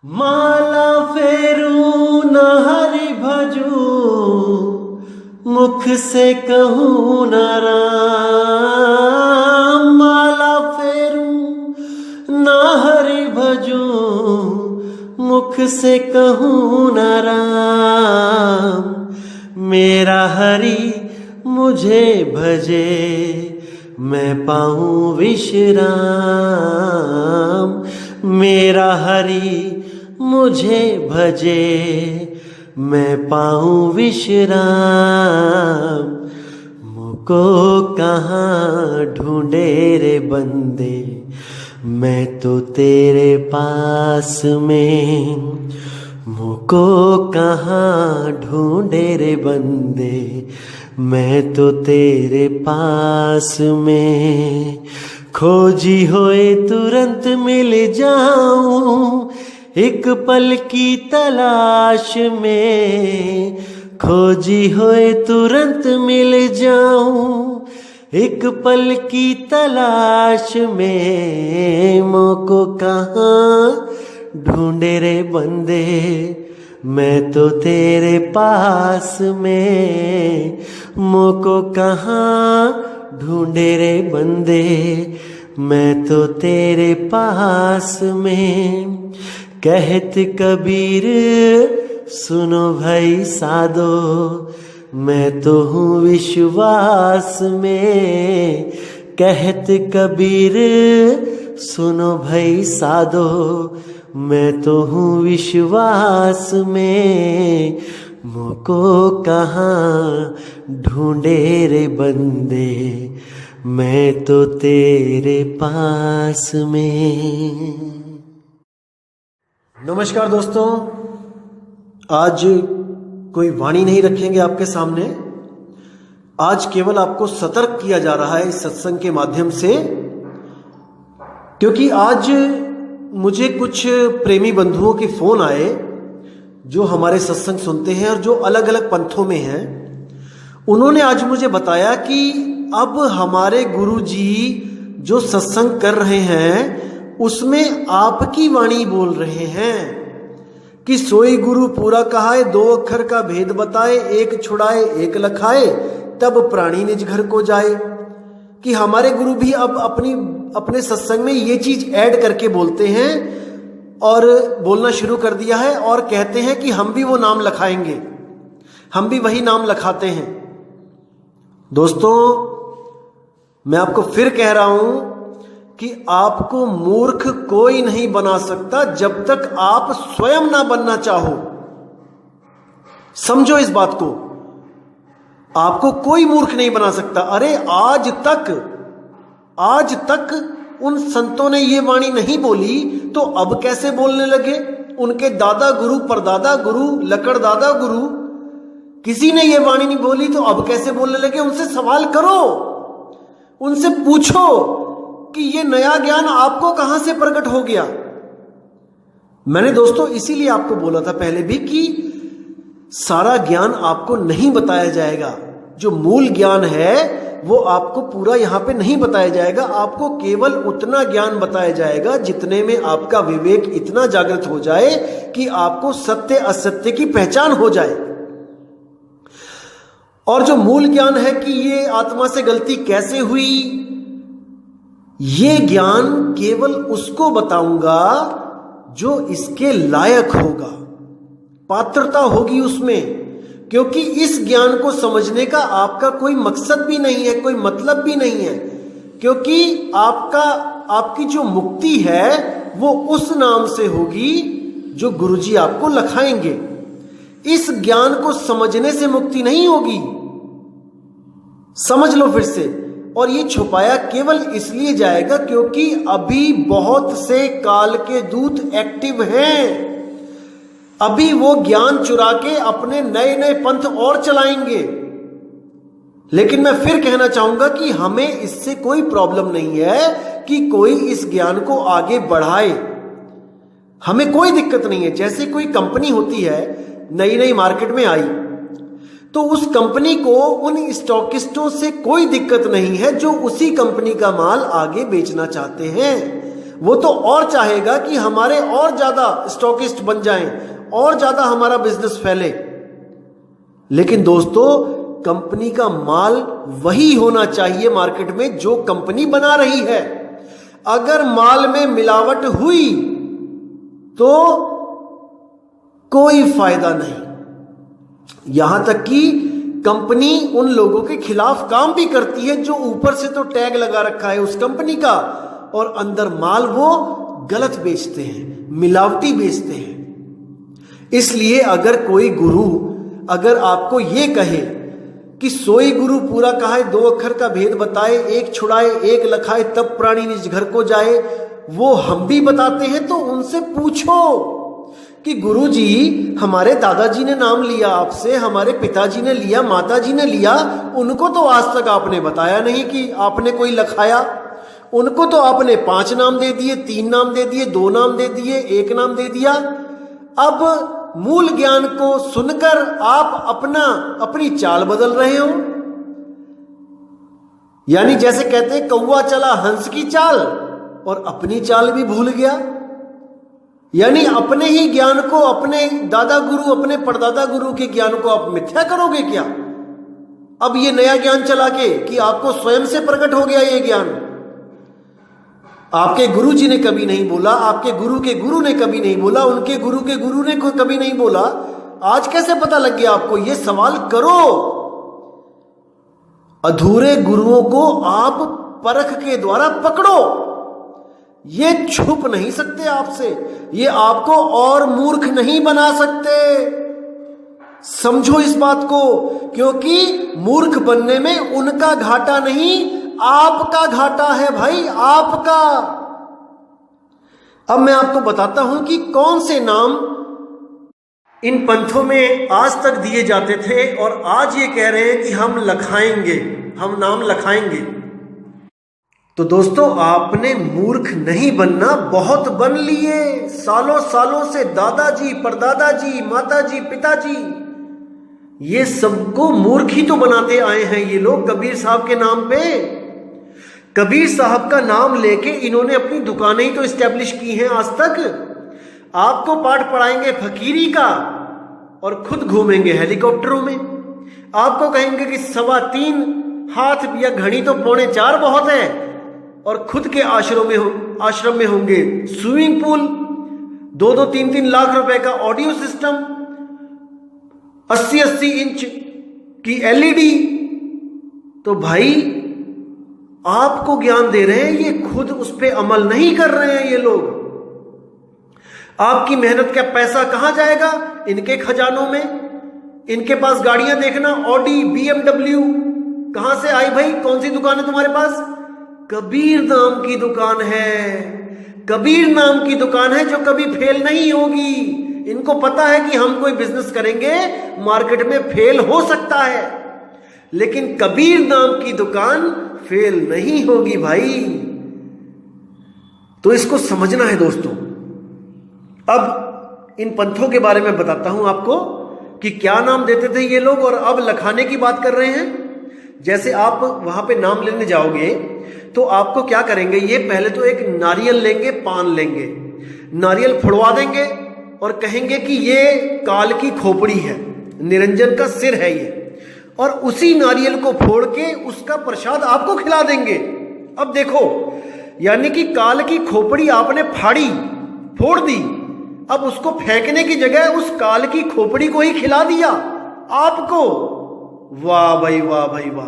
माला फेरू न हरि भजू, मुख से कहूँ न राम। माला फेरू न हरि भजू, मुख से कहूँ न राम। मेरा हरि मुझे भजे, मैं पाऊँ विश्राम। मेरा हरि मुझे भजे, मैं पाऊँ विश्राम। मुझको कहाँ ढूंढे रे बंदे, मैं तो तेरे पास में। मुझको कहाँ ढूंढे रे बंदे, मैं तो तेरे पास में। खोजी होए तुरंत मिल जाऊं, एक पल की तलाश में। खोजी होए तुरंत मिल जाऊं, एक पल की तलाश में। मोको कहाँ ढूंढे रे बंदे, मैं तो तेरे पास में। मोको कहाँ ढूंढे रे बंदे, मैं तो तेरे पास में। कहत कबीर सुनो भाई साधो, मैं तो हूँ विश्वास में। कहत कबीर सुनो भाई साधो, मैं तो हूँ विश्वास में। मुझको कहाँ ढूंढे रे बंदे, मैं तो तेरे पास में। नमस्कार दोस्तों, आज कोई वाणी नहीं रखेंगे आपके सामने। आज केवल आपको सतर्क किया जा रहा है इस सत्संग के माध्यम से, क्योंकि आज मुझे कुछ प्रेमी बंधुओं के फोन आए जो हमारे सत्संग सुनते हैं और जो अलग अलग पंथों में हैं। उन्होंने आज मुझे बताया कि अब हमारे गुरुजी जो सत्संग कर रहे हैं उसमें आपकी वाणी बोल रहे हैं कि सोई गुरु पूरा कहाए, दो अक्षर का भेद बताए, एक छुड़ाए एक लखाए, तब प्राणी निज घर को जाए। कि हमारे गुरु भी अब अपने सत्संग में ये चीज ऐड करके बोलते हैं और बोलना शुरू कर दिया है, और कहते हैं कि हम भी वो नाम लखाएंगे, हम भी वही नाम लखाते हैं। दोस्तों, मैं आपको फिर कह रहा हूं कि आपको मूर्ख कोई नहीं बना सकता जब तक आप स्वयं ना बनना चाहो। समझो इस बात को, आपको कोई मूर्ख नहीं बना सकता। अरे आज तक उन संतों ने ये वाणी नहीं बोली तो अब कैसे बोलने लगे? उनके दादा गुरु, परदादा गुरु, लकड़ दादा गुरु, किसी ने ये वाणी नहीं बोली तो अब कैसे बोलने लगे? उनसे सवाल करो, उनसे पूछो कि ये नया ज्ञान आपको कहां से प्रकट हो गया। मैंने दोस्तों इसीलिए आपको बोला था पहले भी कि सारा ज्ञान आपको नहीं बताया जाएगा। जो मूल ज्ञान है वो आपको पूरा यहां पे नहीं बताया जाएगा। आपको केवल उतना ज्ञान बताया जाएगा जितने में आपका विवेक इतना जागृत हो जाए कि आपको सत्य असत्य की पहचान हो जाए। और जो मूल ज्ञान है कि ये आत्मा से गलती कैसे हुई, ये ज्ञान केवल उसको बताऊंगा जो इसके लायक होगा, पात्रता होगी उसमें। क्योंकि इस ज्ञान को समझने का आपका कोई मकसद भी नहीं है, कोई मतलब भी नहीं है। क्योंकि आपकी जो मुक्ति है वो उस नाम से होगी जो गुरुजी आपको लखाएंगे। इस ज्ञान को समझने से मुक्ति नहीं होगी, समझ लो फिर से। और ये छुपाया केवल इसलिए जाएगा क्योंकि अभी बहुत से काल के दूत एक्टिव हैं। अभी वो ज्ञान चुरा के अपने नए नए पंथ और चलाएंगे। लेकिन मैं फिर कहना चाहूंगा कि हमें इससे कोई प्रॉब्लम नहीं है कि कोई इस ज्ञान को आगे बढ़ाए, हमें कोई दिक्कत नहीं है। जैसे कोई कंपनी होती है, नई नई मार्केट में आई, तो उस कंपनी को उन स्टॉकिस्टों से कोई दिक्कत नहीं है जो उसी कंपनी का माल आगे बेचना चाहते हैं। वो तो और चाहेगा कि हमारे और ज्यादा स्टॉकिस्ट बन जाएं, और ज्यादा हमारा बिजनेस फैले। लेकिन दोस्तों, कंपनी का माल वही होना चाहिए मार्केट में जो कंपनी बना रही है। अगर माल में मिलावट हुई तो कोई फायदा नहीं। यहां तक कि कंपनी उन लोगों के खिलाफ काम भी करती है जो ऊपर से तो टैग लगा रखा है उस कंपनी का, और अंदर माल वो गलत बेचते हैं, मिलावटी बेचते हैं। इसलिए अगर कोई गुरु अगर आपको ये कहे कि सोई गुरु पूरा कहा है, 2 अक्षर का भेद बताए, एक छुड़ाए एक लखाए, तब प्राणी निज घर को जाए, वो हम भी बताते हैं, तो उनसे पूछो कि गुरु जी, हमारे दादाजी ने नाम लिया आपसे, हमारे पिताजी ने लिया, माताजी ने लिया, उनको तो आज तक आपने बताया नहीं कि आपने कोई लखाया। उनको तो आपने 5 नाम दे दिए, 3 नाम दे दिए, 2 नाम दे दिए, 1 नाम दे दिया। अब मूल ज्ञान को सुनकर आप अपनी चाल बदल रहे हो। यानी जैसे कहते हैं कौवा चला हंस की चाल, और अपनी चाल भी भूल गया। यानी अपने ही ज्ञान को, अपने दादा गुरु, अपने परदादा गुरु के ज्ञान को आप मिथ्या करोगे क्या? अब ये नया ज्ञान चला के कि आपको स्वयं से प्रकट हो गया ये ज्ञान। आपके गुरु जी ने कभी नहीं बोला, आपके गुरु के गुरु ने कभी नहीं बोला, उनके गुरु के गुरु ने कभी नहीं बोला, आज कैसे पता लग गया आपको? ये सवाल करो। अधूरे गुरुओं को आप परख के द्वारा पकड़ो। ये छुप नहीं सकते आपसे, ये आपको और मूर्ख नहीं बना सकते। समझो इस बात को, क्योंकि मूर्ख बनने में उनका घाटा नहीं, आपका घाटा है भाई, आपका। अब मैं आपको बताता हूं कि कौन से नाम इन पंथों में आज तक दिए जाते थे और आज ये कह रहे हैं कि हम लखाएंगे, हम नाम लखाएंगे। तो दोस्तों, आपने मूर्ख नहीं बनना, बहुत बन लिए सालों सालों से। दादाजी, परदादाजी, माताजी, पिताजी, ये सबको मूर्ख ही तो बनाते आए हैं ये लोग कबीर साहब के नाम पे। कबीर साहब का नाम लेके इन्होंने अपनी दुकानें ही तो इस्टेब्लिश की हैं आज तक। आपको पाठ पढ़ाएंगे फकीरी का और खुद घूमेंगे हेलीकॉप्टरों में। आपको कहेंगे कि 3.25 हाथ या घड़ी तो 4.25 बहुत है, और खुद के आश्रम में होंगे स्विमिंग पूल, 2-2, 3-3 लाख रुपए का ऑडियो सिस्टम, 80-80 इंच की एलईडी। तो भाई, आपको ज्ञान दे रहे हैं, ये खुद उस पर अमल नहीं कर रहे हैं ये लोग। आपकी मेहनत का पैसा कहां जाएगा? इनके खजानों में। इनके पास गाड़ियां देखना, ऑडी, BMW, कहां से आई भाई? कौन सी दुकान है तुम्हारे पास? कबीर नाम की दुकान है। कबीर नाम की दुकान है जो कभी फेल नहीं होगी। इनको पता है कि हम कोई बिजनेस करेंगे, मार्केट में फेल हो सकता है, लेकिन कबीर नाम की दुकान फेल नहीं होगी भाई। तो इसको समझना है दोस्तों। अब इन पंथों के बारे में बताता हूं आपको कि क्या नाम देते थे ये लोग और अब लखाने की बात कर रहे हैं। जैसे आप वहां पे नाम लेने जाओगे तो आपको क्या करेंगे? ये पहले तो एक नारियल लेंगे, पान लेंगे, नारियल फुड़वा देंगे और कहेंगे कि ये काल की खोपड़ी है, निरंजन का सिर है ये, और उसी नारियल को फोड़ के उसका प्रसाद आपको खिला देंगे। अब देखो, यानी कि काल की खोपड़ी आपने फोड़ दी, अब उसको फेंकने की जगह उस काल की खोपड़ी को ही खिला दिया आपको। वाह भाई वाह भाई वाह!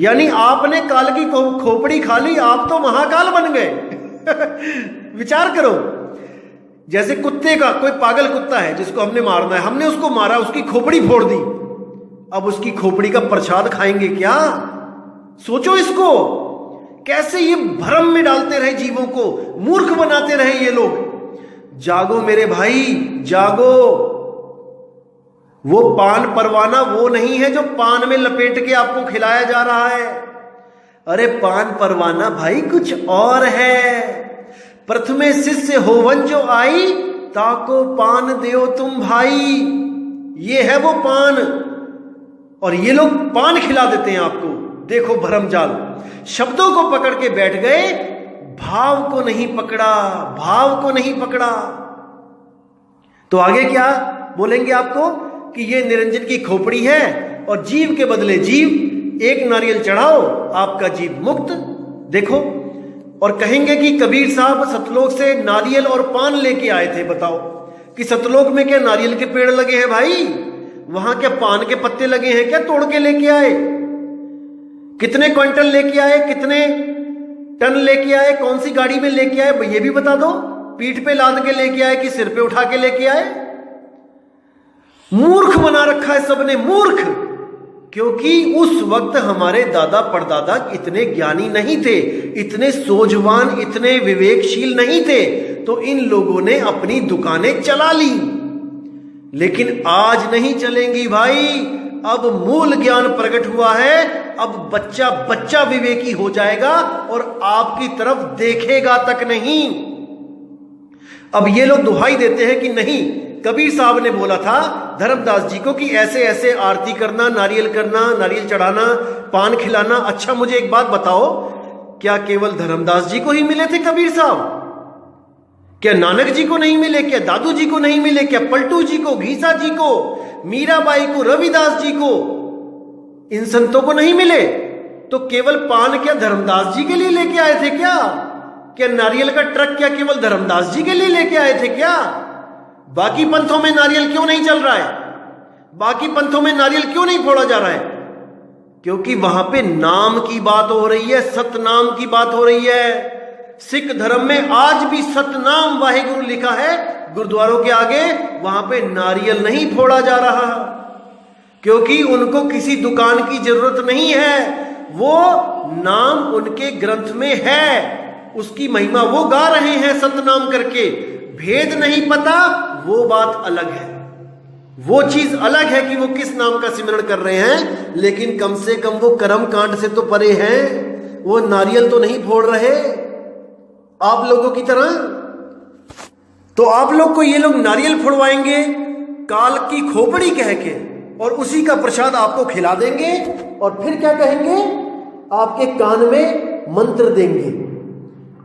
यानी आपने काल की खोपड़ी खा ली, आप तो महाकाल बन गए। विचार करो, जैसे कुत्ते का, कोई पागल कुत्ता है जिसको हमने मारना है, हमने उसको मारा, उसकी खोपड़ी फोड़ दी, अब उसकी खोपड़ी का प्रसाद खाएंगे क्या? सोचो इसको, कैसे ये भ्रम में डालते रहे जीवों को, मूर्ख बनाते रहे ये लोग। जागो मेरे भाई, जागो। वो पान परवाना वो नहीं है जो पान में लपेट के आपको खिलाया जा रहा है। अरे पान परवाना भाई कुछ और है। प्रथमे शिष्य होवन जो आई, ताको पान देओ तुम भाई। ये है वो पान, और ये लोग पान खिला देते हैं आपको। देखो भरमजाल, शब्दों को पकड़ के बैठ गए, भाव को नहीं पकड़ा, भाव को नहीं पकड़ा। तो आगे क्या बोलेंगे आपको कि ये निरंजन की खोपड़ी है और जीव के बदले जीव, एक नारियल चढ़ाओ आपका जीव मुक्त। देखो, और कहेंगे कि कबीर साहब सतलोक से नारियल और पान लेके आए थे। बताओ कि सतलोक में क्या नारियल के पेड़ लगे हैं भाई? वहां क्या पान के पत्ते लगे हैं क्या? तोड़ के लेके आए। कितने क्विंटल लेके आए, कितने टन लेके आए, कौन सी गाड़ी में लेके आए, ये भी बता दो। पीठ पे लाद के लेके आए कि सिर पे उठा के लेके आए? मूर्ख बना रखा है सबने, मूर्ख। क्योंकि उस वक्त हमारे दादा परदादा इतने ज्ञानी नहीं थे, इतने सोजवान, इतने विवेकशील नहीं थे, तो इन लोगों ने अपनी दुकानें चला ली। लेकिन आज नहीं चलेंगी भाई। अब मूल ज्ञान प्रकट हुआ है। अब बच्चा बच्चा विवेकी हो जाएगा और आपकी तरफ देखेगा तक नहीं। अब ये लोग दुहाई देते हैं कि नहीं, कबीर साहब ने बोला था धर्मदास जी को कि ऐसे ऐसे आरती करना, नारियल करना, नारियल चढ़ाना, पान खिलाना। अच्छा मुझे एक बात बताओ, क्या केवल धर्मदास जी को ही मिले थे कबीर साहब? क्या नानक जी को नहीं मिले? क्या दादू जी को नहीं मिले? क्या पलटू जी को, घीसा जी को, मीराबाई को, रविदास जी को, इन संतों को नहीं मिले? तो केवल पान क्या धर्मदास जी के लिए लेके आए थे क्या? क्या नारियल का ट्रक क्या केवल धर्मदास जी के लिए लेके आए थे क्या? बाकी पंथों में नारियल क्यों नहीं चल रहा है? बाकी पंथों में नारियल क्यों नहीं फोड़ा जा रहा है? क्योंकि वहां पे नाम की बात हो रही है, सतनाम की बात हो रही है। सिख धर्म में आज भी सतनाम वाहेगुरु लिखा है गुरुद्वारों के आगे, वहां पे नारियल नहीं फोड़ा जा रहा, क्योंकि उनको किसी दुकान की जरूरत नहीं है। वो नाम उनके ग्रंथ में है, उसकी महिमा वो गा रहे हैं सतनाम करके। भेद नहीं पता, वो बात अलग है, वो चीज अलग है कि वो किस नाम का सिमरण कर रहे हैं, लेकिन कम से कम वो कर्म कांड से तो परे हैं। वो नारियल तो नहीं फोड़ रहे आप लोगों की तरह। तो आप लोग को ये लोग नारियल फोड़वाएंगे काल की खोपड़ी कह के, और उसी का प्रसाद आपको खिला देंगे, और फिर क्या कहेंगे? आपके कान में मंत्र देंगे,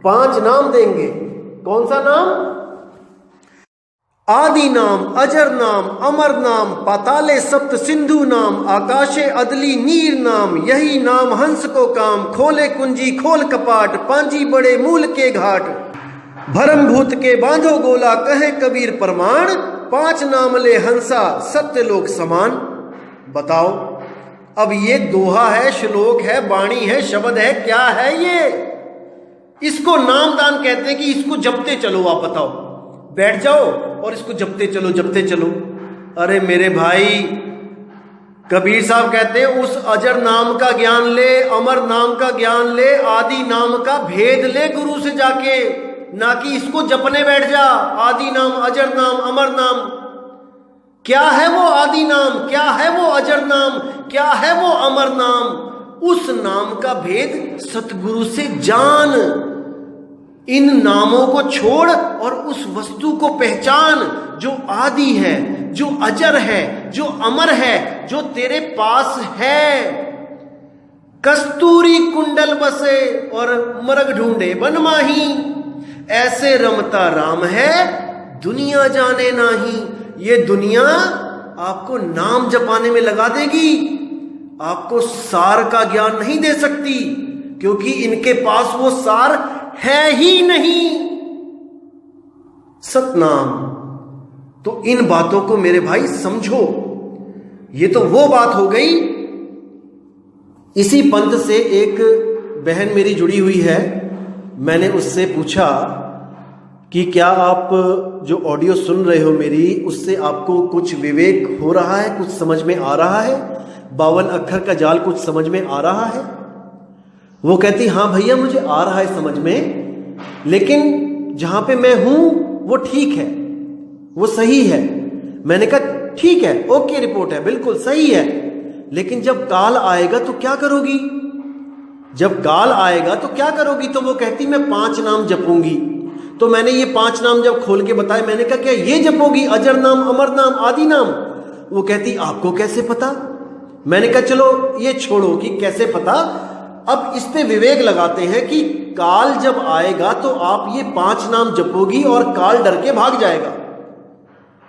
5 नाम देंगे। कौन सा नाम? आदि नाम, अजर नाम, अमर नाम, पाताले सप्त सिंधु नाम, आकाशे अदली नीर नाम, यही नाम हंस को काम, खोले कुंजी खोल कपाट, पांजी बड़े मूल के घाट, भरम भूत के बांधो गोला, कहे कबीर प्रमाण, 5 नाम ले हंसा सत्य लोक समान। बताओ, अब ये दोहा है, श्लोक है, वाणी है, शब्द है, क्या है ये? इसको नामदान कहते हैं कि इसको जपते चलो। आप बताओ, बैठ जाओ और इसको जपते चलो, जपते चलो। अरे मेरे भाई, कबीर साहब कहते हैं उस अजर नाम का ज्ञान ले, अमर नाम का ज्ञान ले, आदि नाम का भेद ले गुरु से जाके, ना कि इसको जपने बैठ जा। आदि नाम, अजर नाम, अमर नाम, क्या है वो आदि नाम, क्या है वो अजर नाम, क्या है वो अमर नाम? उस नाम का भेद सतगुरु से जान। इन नामों को छोड़ और उस वस्तु को पहचान जो आदि है, जो अजर है, जो अमर है, जो तेरे पास है। कस्तूरी कुंडल बसे और मरग ढूंढे बनमाही, ऐसे रमता राम है दुनिया जाने नाही। ये दुनिया आपको नाम जपाने में लगा देगी, आपको सार का ज्ञान नहीं दे सकती, क्योंकि इनके पास वो सार है ही नहीं, सतनाम। तो इन बातों को मेरे भाई समझो। ये तो वो बात हो गई। इसी पंथ से एक बहन मेरी जुड़ी हुई है। मैंने उससे पूछा कि क्या आप जो ऑडियो सुन रहे हो मेरी, उससे आपको कुछ विवेक हो रहा है, कुछ समझ में आ रहा है, 52 अक्षर का जाल कुछ समझ में आ रहा है? वो कहती हाँ भैया मुझे आ रहा है समझ में, लेकिन जहां पे मैं हूं वो ठीक है, वो सही है। मैंने कहा ठीक है, ओके रिपोर्ट है, बिल्कुल सही है, लेकिन जब काल आएगा तो क्या करोगी? जब काल आएगा तो क्या करोगी? तो वो कहती मैं 5 नाम जपूंगी। तो मैंने ये 5 नाम जब खोल के बताए, मैंने कहा क्या ये जपोगी? अजर नाम, अमर नाम, आदि नाम? वो कहती आपको कैसे पता? मैंने कहा चलो ये छोड़ो कि कैसे पता, अब इस पे विवेक लगाते हैं कि काल जब आएगा तो आप ये 5 नाम जपोगी और काल डर के भाग जाएगा।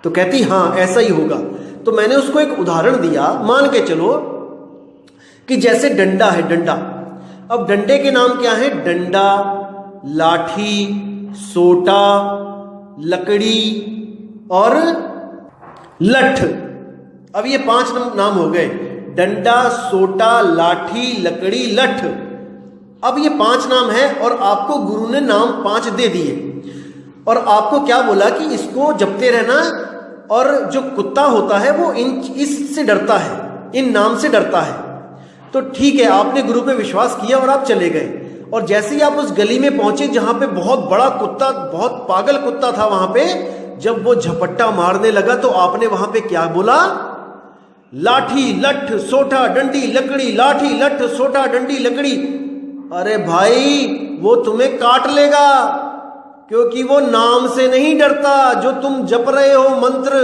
तो कहती हाँ ऐसा ही होगा। तो मैंने उसको एक उदाहरण दिया, मान के चलो कि जैसे डंडा है, डंडा। अब डंडे के नाम क्या है? डंडा, लाठी, सोटा, लकड़ी और लठ। अब ये 5 नाम हो गए, डंडा, सोटा, लाठी, लकड़ी, लठ। अब ये 5 नाम है और आपको गुरु ने नाम 5 दे दिए और आपको क्या बोला कि इसको जपते रहना। और जो कुत्ता होता है वो इससे डरता है, इन नाम से डरता है। तो ठीक है, आपने गुरु पे विश्वास किया और आप चले गए। और जैसे ही आप उस गली में पहुंचे जहां पे बहुत बड़ा कुत्ता, बहुत पागल कुत्ता था, वहां पे जब वो झपट्टा मारने लगा तो आपने वहां पे क्या बोला? लाठी, लठ, सोटा, डंडी, लकड़ी, लाठी, लठ, सोटा, डंडी, लकड़ी। अरे भाई, वो तुम्हें काट लेगा, क्योंकि वो नाम से नहीं डरता जो तुम जप रहे हो मंत्र।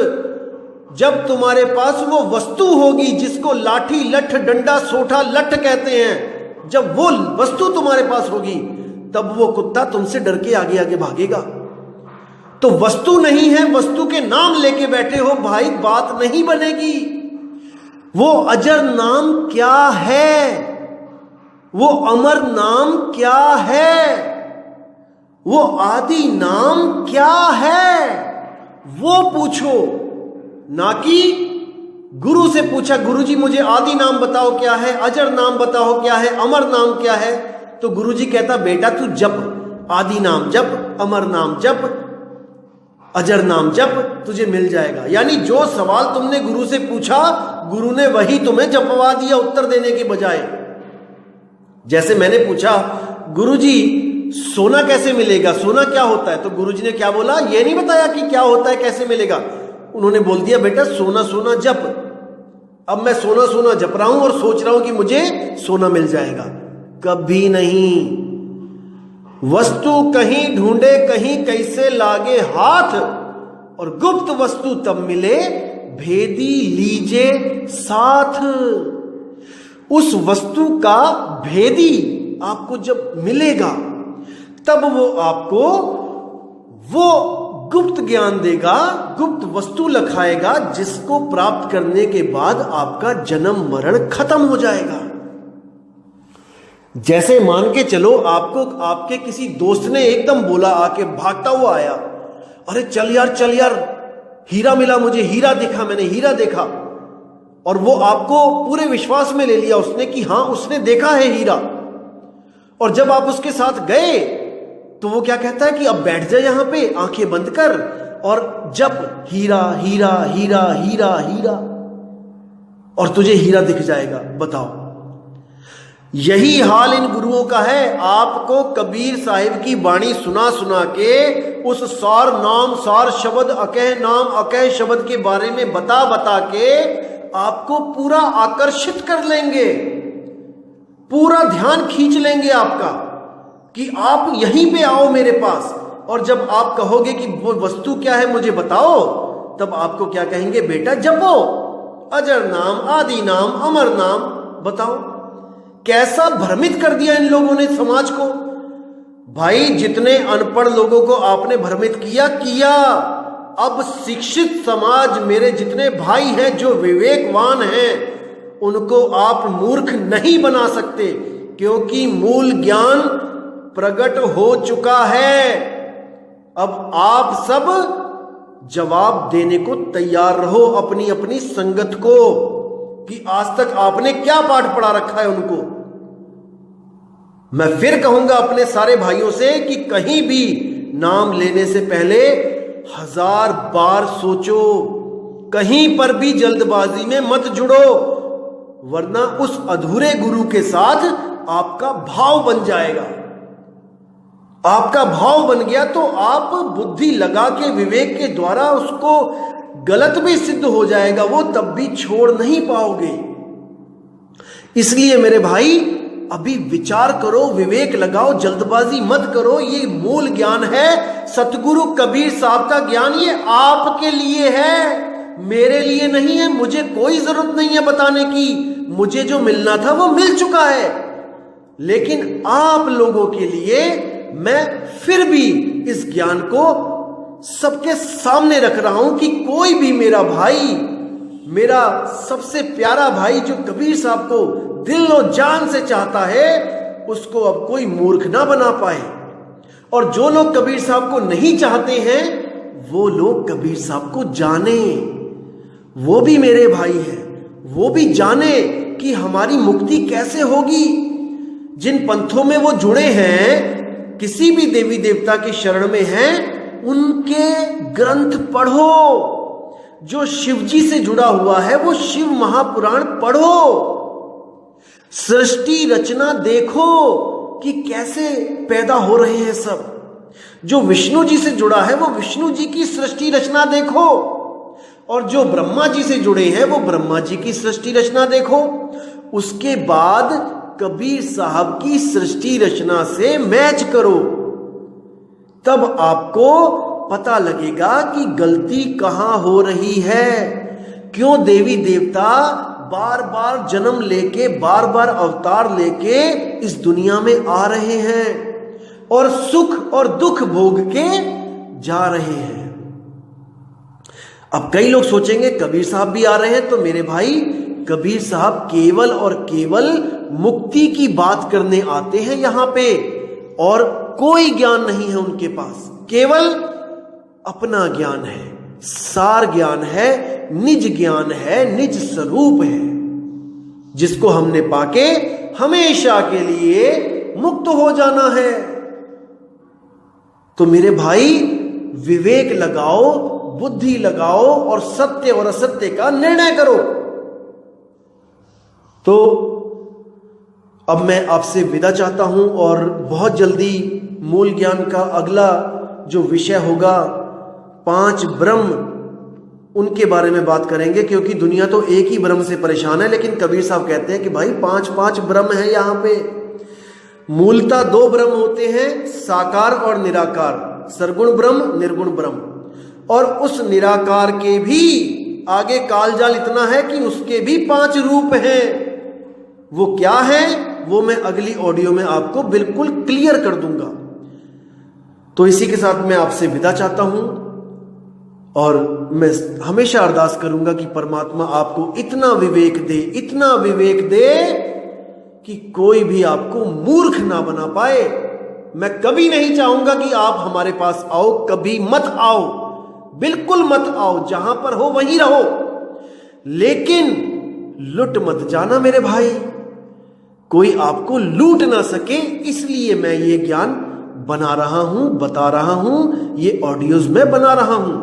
जब तुम्हारे पास वो वस्तु होगी जिसको लाठी, लठ, डंडा, सोटा, लठ कहते हैं, जब वो वस्तु तुम्हारे पास होगी तब वो कुत्ता तुमसे डर के आगे आगे भागेगा। तो वस्तु नहीं है, वस्तु के नाम लेके बैठे हो भाई, बात नहीं बनेगी। वो अजर नाम क्या है? वो अमर नाम क्या है? वो आदि नाम क्या है? वो पूछो, ना कि गुरु से पूछा, गुरु जी मुझे आदि नाम बताओ क्या है, अजर नाम बताओ क्या है, अमर नाम क्या है। तो गुरु जी कहता बेटा तू जप, आदि नाम जप, अमर नाम जप, अजर नाम जप, तुझे मिल जाएगा। यानी जो सवाल तुमने गुरु से पूछा, गुरु ने वही तुम्हें जपवा दिया उत्तर देने के बजाय। जैसे मैंने पूछा, गुरु जी सोना कैसे मिलेगा, सोना क्या होता है? तो गुरु जी ने क्या बोला? ये नहीं बताया कि क्या होता है, कैसे मिलेगा। उन्होंने बोल दिया बेटा सोना सोना जप। अब मैं सोना सोना जप रहा हूं और सोच रहा हूं कि मुझे सोना मिल जाएगा। कभी नहीं। वस्तु कहीं ढूंढे कहीं कैसे लागे हाथ, और गुप्त वस्तु तब मिले भेदी लीजे साथ। उस वस्तु का भेदी आपको जब मिलेगा तब वो आपको वो गुप्त ज्ञान देगा, गुप्त वस्तु लखाएगा, जिसको प्राप्त करने के बाद आपका जन्म मरण खत्म हो जाएगा। जैसे मान के चलो आपको आपके किसी दोस्त ने एकदम बोला, आके भागता हुआ आया, अरे चल यार हीरा मिला मुझे, हीरा देखा मैंने, हीरा देखा। और वो आपको पूरे विश्वास में ले लिया उसने कि हाँ उसने देखा है हीरा। और जब आप उसके साथ गए तो वो क्या कहता है कि अब बैठ जाए यहां पे, आंखें बंद कर और जब हीरा हीरा हीरा हीरा हीरा, और तुझे हीरा दिख जाएगा। बताओ, यही हाल इन गुरुओं का है। आपको कबीर साहिब की वाणी सुना सुना के उस सार नाम, सार शब्द, अकह नाम, अकह शब्द के बारे में बता बता के आपको पूरा आकर्षित कर लेंगे, पूरा ध्यान खींच लेंगे आपका कि आप यहीं पे आओ मेरे पास। और जब आप कहोगे कि वो वस्तु क्या है मुझे बताओ, तब आपको क्या कहेंगे? बेटा जपो, अजर नाम, आदि नाम, अमर नाम बताओ। कैसा भ्रमित कर दिया इन लोगों ने समाज को। भाई जितने अनपढ़ लोगों को आपने भ्रमित किया। अब शिक्षित समाज, मेरे जितने भाई हैं जो विवेकवान हैं, उनको आप मूर्ख नहीं बना सकते, क्योंकि मूल ज्ञान प्रकट हो चुका है। अब आप सब जवाब देने को तैयार रहो अपनी अपनी संगत को कि आज तक आपने क्या पाठ पढ़ा रखा है उनको। मैं फिर कहूंगा अपने सारे भाइयों से कि कहीं भी नाम लेने से पहले 1000 बार सोचो, कहीं पर भी जल्दबाजी में मत जुड़ो, वरना उस अधूरे गुरु के साथ आपका भाव बन जाएगा। आपका भाव बन गया तो आप बुद्धि लगा के विवेक के द्वारा उसको गलत भी सिद्ध हो जाएगा, वो तब भी छोड़ नहीं पाओगे। इसलिए मेरे भाई अभी विचार करो, विवेक लगाओ, जल्दबाजी मत करो। ये मूल ज्ञान है सतगुरु कबीर साहब का ज्ञान, ये आपके लिए है, मेरे लिए नहीं है। मुझे कोई जरूरत नहीं है बताने की, मुझे जो मिलना था वो मिल चुका है। लेकिन आप लोगों के लिए मैं फिर भी इस ज्ञान को सबके सामने रख रहा हूं कि कोई भी मेरा भाई, मेरा सबसे प्यारा भाई जो कबीर साहब को दिल और जान से चाहता है, उसको अब कोई मूर्ख ना बना पाए। और जो लोग कबीर साहब को नहीं चाहते हैं, वो लोग कबीर साहब को जाने, वो भी मेरे भाई हैं, वो भी जाने कि हमारी मुक्ति कैसे होगी। जिन पंथों में वो जुड़े हैं, किसी भी देवी देवता की शरण में हैं, उनके ग्रंथ पढ़ो। जो शिव जी से जुड़ा हुआ है वो शिव महापुराण पढ़ो, सृष्टि रचना देखो कि कैसे पैदा हो रहे हैं सब। जो विष्णु जी से जुड़ा है वो विष्णु जी की सृष्टि रचना देखो, और जो ब्रह्मा जी से जुड़े हैं वो ब्रह्मा जी की सृष्टि रचना देखो। उसके बाद कबीर साहब की सृष्टि रचना से मैच करो, तब आपको पता लगेगा कि गलती कहां हो रही है, क्यों देवी देवता बार बार जन्म लेके, बार बार अवतार लेके इस दुनिया में आ रहे हैं और सुख और दुख भोग के जा रहे हैं। अब कई लोग सोचेंगे कबीर साहब भी आ रहे हैं, तो मेरे भाई कबीर साहब केवल और केवल मुक्ति की बात करने आते हैं यहां पे, और कोई ज्ञान नहीं है उनके पास, केवल अपना ज्ञान है, सार ज्ञान है, निज ज्ञान है, निज स्वरूप है, जिसको हमने पाके हमेशा के लिए मुक्त हो जाना है। तो मेरे भाई विवेक लगाओ, बुद्धि लगाओ और सत्य और असत्य का निर्णय करो। तो अब मैं आपसे विदा चाहता हूं, और बहुत जल्दी मूल ज्ञान का अगला जो विषय होगा 5 ब्रह्म, उनके बारे में बात करेंगे, क्योंकि दुनिया तो एक ही ब्रह्म से परेशान है, लेकिन कबीर साहब कहते हैं कि भाई 5 ब्रह्म है यहां पे। मूलतः 2 ब्रह्म होते हैं, साकार और निराकार, सरगुण ब्रह्म, निर्गुण ब्रह्म। और उस निराकार के भी आगे कालजाल इतना है कि उसके भी 5 रूप हैं। वो क्या है, वो मैं अगली ऑडियो में आपको बिल्कुल क्लियर कर दूंगा। तो इसी के साथ मैं आपसे विदा चाहता हूं, और मैं हमेशा अरदास करूंगा कि परमात्मा आपको इतना विवेक दे, इतना विवेक दे कि कोई भी आपको मूर्ख ना बना पाए। मैं कभी नहीं चाहूंगा कि आप हमारे पास आओ, कभी मत आओ, बिल्कुल मत आओ, जहां पर हो वहीं रहो, लेकिन लुट मत जाना मेरे भाई, कोई आपको लूट ना सके। इसलिए मैं ये ज्ञान बना रहा हूं, बता रहा हूं, ये ऑडियोज में बना रहा हूं।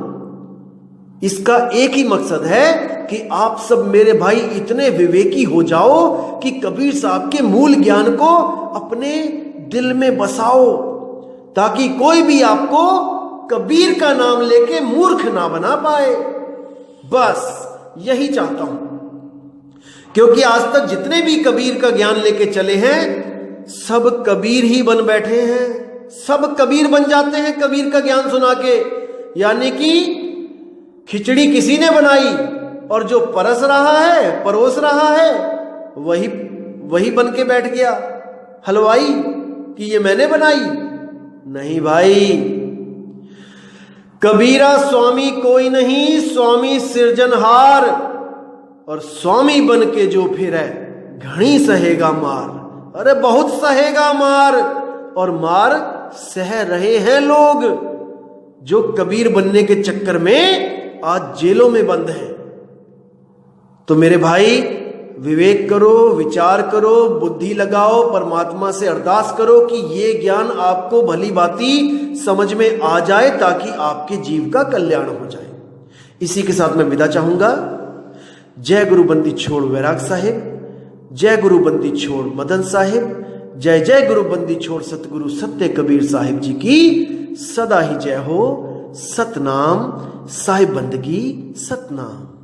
इसका एक ही मकसद है कि आप सब मेरे भाई इतने विवेकी हो जाओ कि कबीर साहब के मूल ज्ञान को अपने दिल में बसाओ, ताकि कोई भी आपको कबीर का नाम लेके मूर्ख ना बना पाए। बस यही चाहता हूं, क्योंकि आज तक जितने भी कबीर का ज्ञान लेके चले हैं, सब कबीर ही बन बैठे हैं, सब कबीर बन जाते हैं कबीर का ज्ञान सुना के। यानी कि खिचड़ी किसी ने बनाई, और जो परस रहा है, परोस रहा है, वही बन के बैठ गया हलवाई कि ये मैंने बनाई। नहीं भाई, कबीरा स्वामी कोई नहीं, स्वामी सिरजनहार, और स्वामी बन के जो फिरे घणी सहेगा मार। अरे बहुत सहेगा मार, और मार सह रहे हैं लोग जो कबीर बनने के चक्कर में आज जेलों में बंद हैं। तो मेरे भाई विवेक करो, विचार करो, बुद्धि लगाओ, परमात्मा से अरदास करो कि ये ज्ञान आपको भली भांति समझ में आ जाए, ताकि आपके जीव का कल्याण हो जाए। इसी के साथ मैं विदा चाहूंगा। जय गुरु बंदी छोड़ वैराग साहिब, जय गुरु बंदी छोड़ मदन साहिब, जय जय गुरु बंदी छोड़ सतगुरु सत्य कबीर साहिब जी की सदा ही जय हो। सतनाम, साहिब बंदगी, सतनाम।